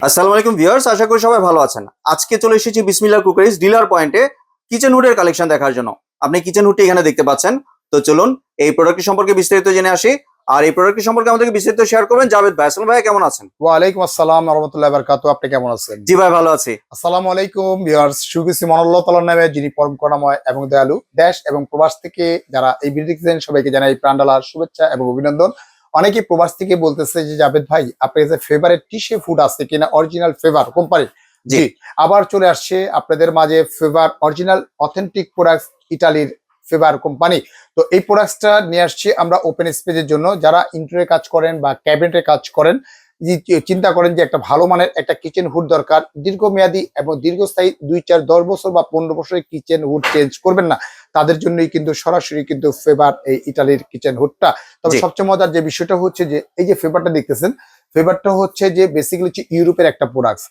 আসসালামু আলাইকুম ভিউয়ার্স, আশা করি সবাই ভালো আছেন। আজকে চলে এসেছি বিসমিল্লাহ কুকারিজ ডিলার পয়েন্টে কিচেন হুডের কালেকশন দেখার জন্য। আপনি কিচেন হুডটি এখানে দেখতে পাচ্ছেন। তো চলুন এই প্রোডাক্টটি সম্পর্কে বিস্তারিত জেনে আসি। আর এই প্রোডাক্টটি সম্পর্কে আমাদেরকে বিস্তারিত শেয়ার করবেন জাভেদ ভাই। আসসালামু ভাই, কেমন আছেন? ওয়ালাইকুম আসসালাম ওয়া রাহমাতুল্লাহি ওয়া বারাকাতুহু। আপনি কেমন আছেন? জি ভাই, ভালো আছি। আসসালামু আলাইকুম ভিউয়ার্স, শুকরিয়া মহান আল্লাহ তাআলার নামে যিনি পরম করুণাময় এবং দয়ালু। দেশ এবং প্রবাস থেকে যারা এই ভিডিও দেখছেন সবাইকে জানাই প্রাণঢালা শুভেচ্ছা এবং অভিনন্দন। অনেকেই প্রবাস থেকে বলতেছে যে জাভেদ ভাই, আপনার কাছে ফেভারিট টিস্যু ফুড আছে কিনা, অরিজিনাল ফেভার কোম্পানি? জি, আবার চলে আসছে আপনাদের মাঝে ফেভার অরিজিনাল অথেন্টিক প্রোডাক্টস, ইতালির ফেভার কোম্পানি। তো এই প্রোডাক্টসটা নিয়ে আসছি আমরা ওপেন স্পেসের জন্য। যারা ইন্টেরিয়র কাজ করেন বা ক্যাবিনেটের কাজ করেন, চিন্তা করেন যে একটা ভালো মানের একটা কিচেন হুড দরকার, দীর্ঘমেয়াদী এবং দীর্ঘস্থায়ী 2, 4, 10 বছর বা 15 বছরের কিচেন হুড চেঞ্জ করবেন না, তাদের জন্যই কিন্তু সরাসরি কিন্তু ফেভার এই ইটালির কিচেন হুডটা। তবে সবচেয়ে মজার যে বিষয়টা হচ্ছে যে এই যে ফেভারটা দেখতেছেন, ফেভারটা হচ্ছে যে বেসিক্যালি হচ্ছে ইউরোপের একটা প্রোডাক্ট।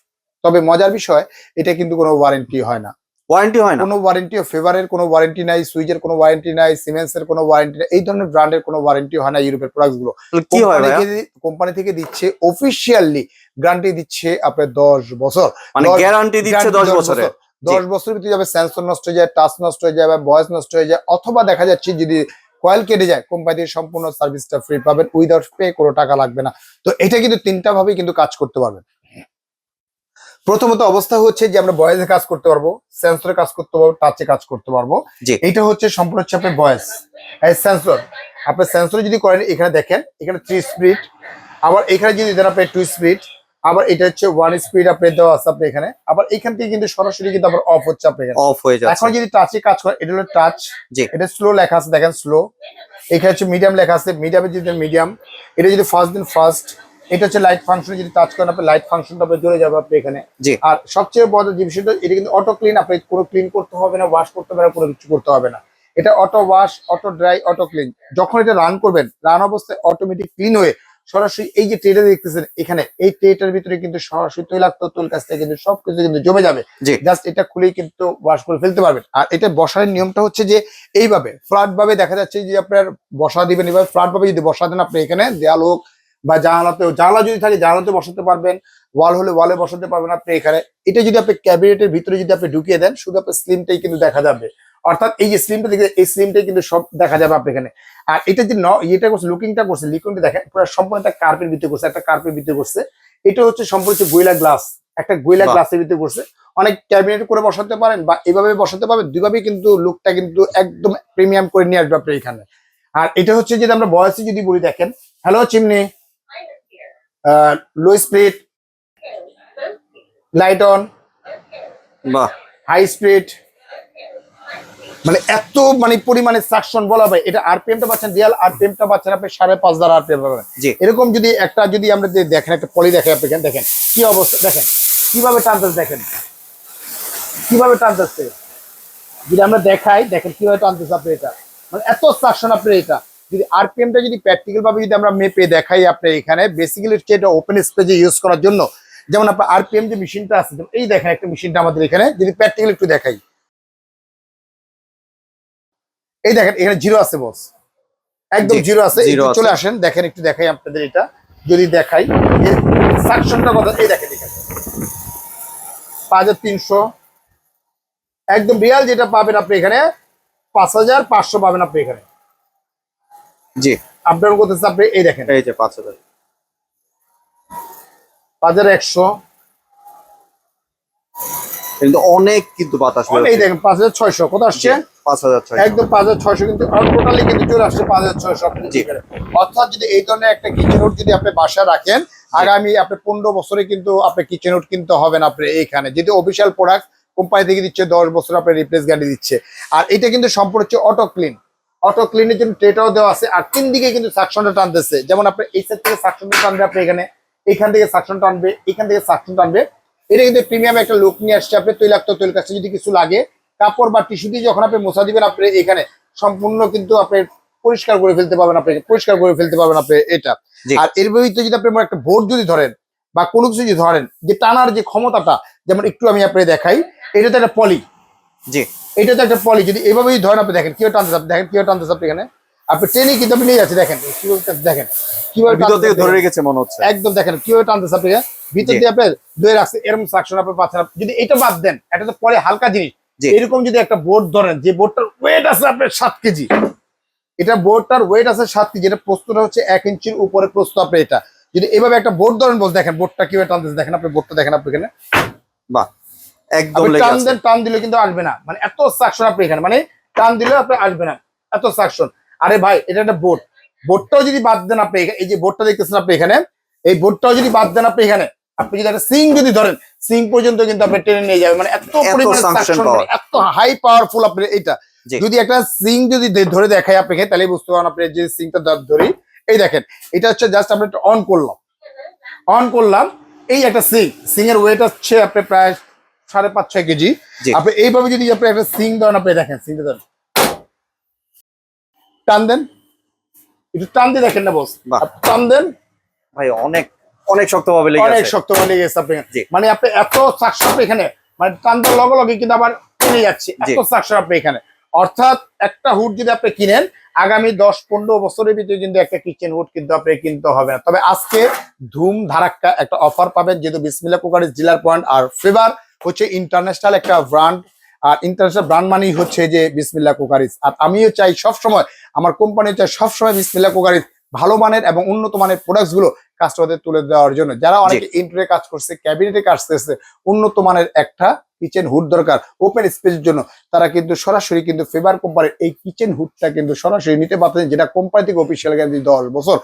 তবে মজার বিষয়, এটা কিন্তু কোনো ওয়ারেন্টি হয় না। ওয়ারেন্টি হয় না? কোনো ওয়ারেন্টি, ফেভারের কোনো ওয়ারেন্টি নাই, সুইজের কোনো ওয়ারেন্টি নাই, সিমেন্সের কোনো ওয়ারেন্টি নাই, এই ধরনের ব্র্যান্ডের কোনো ওয়ারেন্টি হয় না ইউরোপের প্রোডাক্ট গুলো। কি হয় ভাইয়া? কোম্পানি থেকে দিচ্ছে অফিসিয়ালি গ্যারান্টি দিচ্ছে আপনার 10 বছর, মানে গ্যারান্টি দিচ্ছে 10 বছরের। 10 বছরের ভিতরে যাবে সেন্সর নষ্ট হয়ে যায়, টাচ নষ্ট হয়ে যায় বা ভয়েস নষ্ট হয়ে যায়, অথবা দেখা যাচ্ছে যদি কয়েল কেটে যায়, কোম্পানি থেকে সম্পূর্ণ সার্ভিসটা ফ্রি পাবেন, উইদাউট পে, কোনো টাকা লাগবে না। তো এটা কিন্তু তিনটা ভাবে কিন্তু কাজ করতে পারবেন। প্রথমত অবস্থা হচ্ছে যে আমরা ভয়েসে কাজ করতে পারবো, সেন্সরে কাজ করতে পারবো, টাচে কাজ করতে পারবো। এইটা হচ্ছে সম্পূর্ণ হচ্ছে আপনার ভয়েস সেন্সর। আপনার সেন্সরে যদি করেন, এখানে দেখেন এখানে 3 স্পিড, আবার এখানে যদি দেন আপনার 2 স্পিড, আবার এটা হচ্ছে 1 স্পিড আপনার দেওয়া আছে আপনি এখানে। আবার এখান থেকে কিন্তু সরাসরি কিন্তু আবার অফ হচ্ছে আপনার এখানে, অফ হয়ে যাচ্ছে। এখন যদি টাচে কাজ করে, এটা হলো টাচ, এটা স্লো লেখা আছে দেখেন স্লো। এখানে হচ্ছে মিডিয়াম লেখা আছে, মিডিয়ামে যদি মিডিয়াম, এটা যদি ফার্স্ট দিন ফার্স্ট। এটা হচ্ছে লাইট ফাংশন, যদি টাচ করেন আপনি লাইট ফাংশনটা আপনি জ্বলে যাবে আপনি এখানে। আর সবচেয়ে বড় যে বিষয়টা, এটা কিন্তু অটো ক্লিন, আপনি কোনো ক্লিন করতে হবে না, ওয়াশ করতে হবে না, কোনো কিছু করতে হবে না। এটা auto wash, auto dry, auto clean. যখন এটা রান করবেন, রান অবস্থায় অটোমেটিক ক্লিন হয়ে সরাসরি এই যে ট্রেটা দেখতেছেন এখানে, এই ট্রেটার ভিতরে কিন্তু সরাসরি তৈলাক্ত তুল কাছ থেকে কিন্তু সবকিছু কিন্তু জমে যাবে। জাস্ট এটা খুলেই কিন্তু ওয়াশ করে ফেলতে পারবেন। আর এটা বসার নিয়মটা হচ্ছে যে এইভাবে ফ্ল্যাট ভাবে দেখা যাচ্ছে যে আপনার বসা দিবেন, এইভাবে ফ্ল্যাট ভাবে যদি বসা দেন আপনি এখানে, দেয়াল হোক বা জানালাতেও, জানালা যদি থাকে জানালাতে বসাতে পারবেন, ওয়াল হলে ওয়ালে বসাতে পারবেন আপনি এখানে। এটা যদি আপনি ক্যাবিনেটের ভিতরে যদি আপনি ঢুকিয়ে দেন, শুধু আপনার স্লিমটাই কিন্তু দেখা যাবে। অর্থাৎ এই যে স্লিমটা দেখে, এই স্লিমটাই কিন্তু সব দেখা যাবে আপনি এখানে। আর এটা যে ইয়েটা করছে, লুকিংটা করছে, লিকুইংটা দেখেন পুরো সম্পূর্ণ একটা কার্পের ভিতরে করছে, একটা কার্পের ভিতরে করছে। এটা হচ্ছে সম্পূর্ণ হচ্ছে গোয়েলা গ্লাস, একটা গোয়েলা গ্লাসের ভিতরে করছে। অনেক ক্যাবিনেট করে বসাতে পারেন বা এভাবে বসাতে পারবেন, দুইভাবেই কিন্তু লুকটা কিন্তু একদম প্রিমিয়াম করে নিয়ে আসবে আপনি এখানে। আর এটা হচ্ছে যদি আমরা ভয়েসে যদি বলি, দেখেন hello chimney, low speed, light on, বাহ, হাই স্পিড, মানে এত মানে পরিমাণে সাকশন বলা ভাই। এটা আরপিএমটা পাচ্ছেন, রিয়াল আরপিএমটা পাচ্ছেন আপনি 5,500 আরপিএম পাবেন। এরকম যদি একটা যদি আমরা দেখেন, একটা পলি দেখেন আপনি, দেখেন কি অবস্থা, দেখেন কিভাবে টানতেছে, দেখেন কিভাবে টানতেছে। যদি আমরা দেখাই, দেখেন কিভাবে টানতেছে আপনি, এটা মানে এত সাকশন আপনি। এটা যদি আরপিএমটা যদি প্র্যাকটিক্যাল ভাবে যদি আমরা মেপে দেখাই আপনি এখানে, বেসিক্যালি হচ্ছে এটা ওপেন স্পেসে ইউজ করার জন্য। যেমন আপনার আরপিএম যে মেশিনটা আছে, এই দেখেন একটা মেশিনটা আমাদের এখানে যদি প্র্যাকটিক্যাল একটু দেখাই, এই দেখেন এখানে জিরো আছে বস, একদম জিরো আছে। চলে আসেন দেখেন, একটু দেখাই আপনাদের, এটা যদি দেখাই সাকশনটা কথা, এই দেখেন এখানে 5300, একদম রিয়াল যেটা পাবেন আপনি এখানে 5500 পাবেন আপনি এখানে। জি, আপডাউন করতেছে আপনি, এই দেখেন এই যে 5000, 5100, কিন্তু অনেক কিন্তু বাতাস, এই দেখেন 5600 কত আসছে, 5600, একদম 5600 কিন্তু টোটালি কিন্তু চলে আসছে 5600 আপনি। অর্থাৎ যদি এই ধরনের একটা কিচেন হুড যদি আপনি বাসায় রাখেন, আগামী আপনি 15 বছরে কিন্তু আপনি কিচেন হুড কিনতে হবে না আপনি এইখানে। যেহেতু অফিসিয়াল প্রোডাক্ট, কোম্পানি থেকে দিচ্ছে 10 বছর আপনি রিপ্লেস গ্যারান্টি দিচ্ছে। আর এটা কিন্তু সম্পূর্ণ হচ্ছে অটো ক্লিন, অটো ক্লিনের জন্য ট্রেটাও দেওয়া আছে। আর তিন দিকে কিন্তু সাকশনটা টানতেছে, যেমন আপনি এই সাইড থেকে সাকশনটা টানবে আপনি এখানে, এখান থেকে সাকশন টানবে, এখান থেকে সাকশন টানবে। এটা কিন্তু প্রিমিয়াম একটা লুক নিয়ে আসছে। আপনি তৈলাক্ত তৈল কাছে যদি কিছু লাগে, কাপড় বা টিস্যু দিয়ে যখন আপনি মোছা দিবেন আপনি এখানে, সম্পূর্ণ কিন্তু আপনি পরিষ্কার করে ফেলতে পারবেন, আপনি পরিষ্কার করে ফেলতে পারবেন আপনি এটা। আর এর ভিতরে যদি আপনি একটা বোর্ড যদি ধরেন বা কোনো কিছু যদি ধরেন, যে টানার যে ক্ষমতাটা, যেমন একটু আমি আপনাকে দেখাই, এটা তো একটা পলি, এটা তো একটা পলি, যদি এভাবেই ধরেন আপনি দেখেন কিভাবে টানতেছে, আপনি দেখেন কিভাবে টানতেছে আপনি এখানে। আপনি টেনে কিন্তু আপনি নিয়ে যাচ্ছে, দেখেন কিভাবে দেখেন কিভাবে ভিতর থেকে টানতেছে, ধরে রেখেছে মনে হচ্ছে। একদম দেখেন কিভাবে টানতেছে আপনি, ভিতর দিয়ে আপনি ধরে রাখছে, এরকম সাকশন আপনি পাচ্ছেন। যদি এটা বাদ দেন, এটা তো পরে হালকা জিনিস, এরকম যদি একটা বোর্ড ধরেন, যে বোর্ডটার ওয়েট আছে আপনার 7 কেজি, এটা বোর্ডটার ওয়েট আছে 7 কেজি, এটা প্রস্তুতটা হচ্ছে 1 ইঞ্চির উপরে প্রস্তুত। আপনি এটা যদি এভাবে একটা বোর্ড ধরেন, বল দেখেন বোর্ডটা কিভাবে টানতেছে, দেখেন আপনি বোর্ডটা দেখেন আপনি এখানে, বাহ একদম আপনি লেগে টান আছে। দেন, টান দিলে কিন্তু আসবে না, মানে এত সাকশন আপনি এখানে, মানে টান দিলে আপনি আসবে না, এত সাকশন। আরে ভাই এটা একটা বোর্ড, বোর্ডটাও যদি বাদ দেন আপনি, এই যে বোর্ডটা দেখতেছেন আপনি এখানে, এই বোর্ডটাও যদি বাদ দেন আপনি এখানে, আপনি যদি একটা সিং যদি ধরেন, সিং পর্যন্ত কিন্তু আপনি টেনে নিয়ে যাবেন, মানে এত পরিমাণে সাকশন, মানে এত হাই পাওয়ারফুল আপনি এটা। যদি একটা সিং যদি ধরে দেখাই আপনাকে, তাহলে বুঝতে পারেন আপনি যে সিংটা ধরি, এই দেখেন এটা হচ্ছে জাস্ট আমরা অন করলাম, অন করলাম, এই একটা সিং এর ওয়েট হচ্ছে আপনি প্রায় 5.5-6 কেজি। আপনি এইভাবে যদি আপনি একটা সিং ধরেন, আপনি দেখেন সিংটা ধরেন, টান দেন, একটু টান দিয়ে দেখেন না বস, টান দেন ভাই, অনেক অনেক শক্তভাবে লেগে আছে, অনেক শক্তভাবে লেগে গেছে আপনি, মানে আপনি এত সাকশন এখানে, মানে টান দেওয়ার লগে লগে কিন্তু আবার টেনে যাচ্ছে, এত সাকশন আপনি এখানে। অর্থাৎ একটা হুড যদি আপনি কিনেন, আগামী 10-15 বছরের ভিতরে কিন্তু একটা কিচেন হুড কিন্তু আপনি কিনতে হবে না। তবে আজকে ধুম ধারাক্কা একটা অফার পাবেন, যেহেতু বিসমিল্লাহ কুকারিজ ডিলার পয়েন্ট আর ফেভার হচ্ছে ইন্টারন্যাশনাল একটা ব্র্যান্ড, আর ইন্টারন্যাশনাল ব্র্যান্ড মানেই হচ্ছে যে বিসমিল্লাহ কুকারিজ। আর আমিও চাই সবসময়, আমার কোম্পানি চাই সবসময় বিসমিল্লাহ কুকারিজ ভালো মানের এবং উন্নত মানের প্রোডাক্টস গুলো কাস্টমারদের তুলে দেওয়ার জন্য। যারা অনেকে ইন্টেরিয়রে কাজ করছে, ক্যাবিনেটে কাজ করছে, উন্নত মানের একটা কিচেন হুড দরকার ওপেন স্পেসের জন্য, তারা কিন্তু সরাসরি কিন্তু ফেভার কোম্পানির এই কিচেন হুডটা কিন্তু সরাসরি নিতে পারতেন, যেটা কোম্পানি থেকে অফিসিয়াল গ্যারান্টি 10 বছর।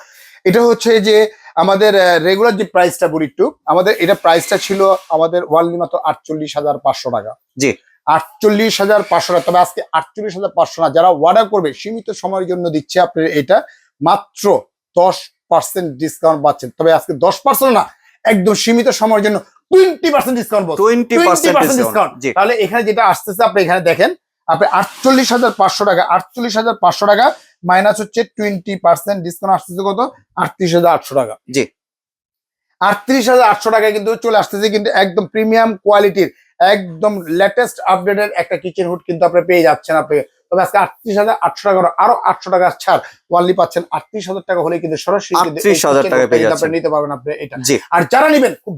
এটা হচ্ছে যে আমাদের রেগুলার যে প্রাইসটা বলি একটু, আমাদের এটা প্রাইসটা ছিল আমাদের ওয়ানলি মাত্র 48,500 টাকা। জি, 48,500 টাকা। তবে আজকে 48,500 না, যারা অর্ডার করবে সীমিত সময়ের জন্য দিচ্ছে আপনার এটা মাত্র 10% ডিসকাউন্ট পাচ্ছেন। তবে আজকে 10% না, একদম সীমিত সময়ের জন্য 20% ডিসকাউন্ট, 20% ডিসকাউন্ট। তাহলে এখানে যেটা আসতেছে আপনি এখানে দেখেন, আপনি 48,500 টাকা, 48,500 টাকা মাইনাস হচ্ছে 20% ডিসকাউন্ট আসতেছে কত, 38,800 টাকা। জি, 38,800 টাকায় কিন্তু চলে আসতেছে, কিন্তু একদম প্রিমিয়াম কোয়ালিটির একদম লেটেস্ট আপডেটেড একটা কিচেন হুড কিন্তু আপনি পেয়ে যাচ্ছেন আপনি। তবে আজকে 38,800 টাকা, আরো 800 টাকা ছাড় ওয়ানলি পাচ্ছেন। 38,000 টাকা হলে কিন্তু সরাসরি 38,000 টাকা পেয়ে যাচ্ছেন, নিতে পারবেন আপনি এটা। আর যারা নেবেন খুব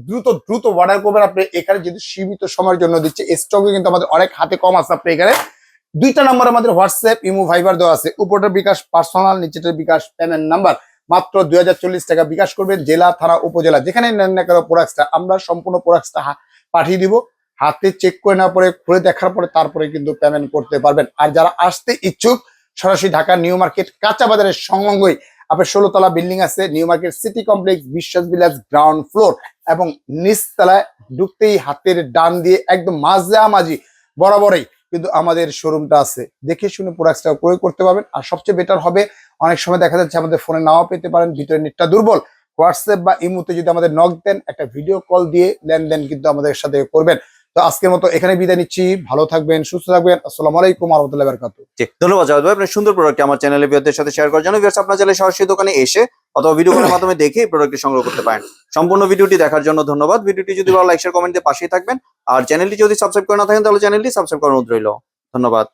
দ্রুত অর্ডার করবেন আপনি, এখানে যদি সীমিত সময়ের জন্য দিচ্ছে, স্টকে কিন্তু আমাদের অনেক হাতে কম আছে। আপনি এখানে 2টা নাম্বার আমাদের হোয়াটসঅ্যাপ, ইমো, ভাইবার দেওয়া আছে। উপরটা বিকাশ পার্সোনাল, নিচেটা বিকাশ পেমেন্ট নাম্বার। মাত্র 2040 টাকা বিকাশ করবেন, জেলা, থানা, উপজেলা যেখানে নেন না কেন প্রোডাক্টটা, আমরা সম্পূর্ণ প্রোডাক্টটা পাঠিয়ে দিব। হাতে চেক করে না পরে খুলে দেখার পরে তারপরে কিন্তু পেমেন্ট করতে পারবেন। আর যারা আসতে ইচ্ছুক, সরাসরি ঢাকা নিউ মার্কেট কাঁচা বাজারের সংলগ্নই আপনার 16 তলা বিল্ডিং আছে, নিউ মার্কেট সিটি কমপ্লেক্স, বিশ্বাস ভিলেজ গ্রাউন্ড ফ্লোর, এবং নিচতলায় ঢুকতেই হাতের ডান দিয়ে একদম মাঝামাঝি বরাবরই কিন্তু আমাদের শোরুমটা আছে। দেখে শুনে প্রোডাক্টটা প্রয়োগ করতে পারবেন। আর সবচেয়ে বেটার হবে, অনেক সময় দেখা যাচ্ছে আমাদের ফোনে নাও পেতে পারেন, ভিতরে নেটটা দুর্বল, হোয়াটসঅ্যাপ বা ইমোতে যদি আমাদের নক দেন, একটা ভিডিও কল দিয়ে লেনদেন কিন্তু আমাদের সাথে করবেন। তো আজকের মতো এখানে বিদায় নিচ্ছি, ভালো থাকবেন, সুস্থ থাকবেন। আসসালামু আলাইকুম ওয়া রাহমাতুল্লাহি ওয়া বারাকাতুহু। ধন্যবাদ জাভেদ ভাই, আপনার সুন্দর প্রোডাক্ট আমার চ্যানেলে ভিউয়ারদের সাথে শেয়ার করার জন্য। ভিউয়ার্স, আপনারা চাইলে সরাসরি দোকানে এসে অথবা ভিডিও কলের মাধ্যমে দেখে এই প্রোডাক্টটি সংগ্রহ করতে পারেন। সম্পূর্ণ ভিডিওটি দেখার জন্য ধন্যবাদ। ভিডিওটি যদি ভালো লাইক, শেয়ার, কমেন্ট দিয়ে পাশেই থাকবেন। আর চ্যানেলটি যদি সাবস্ক্রাইব করে না থাকেন, তাহলে চ্যানেলটি সাবস্ক্রাইব করার অনুরোধ রইল। ধন্যবাদ।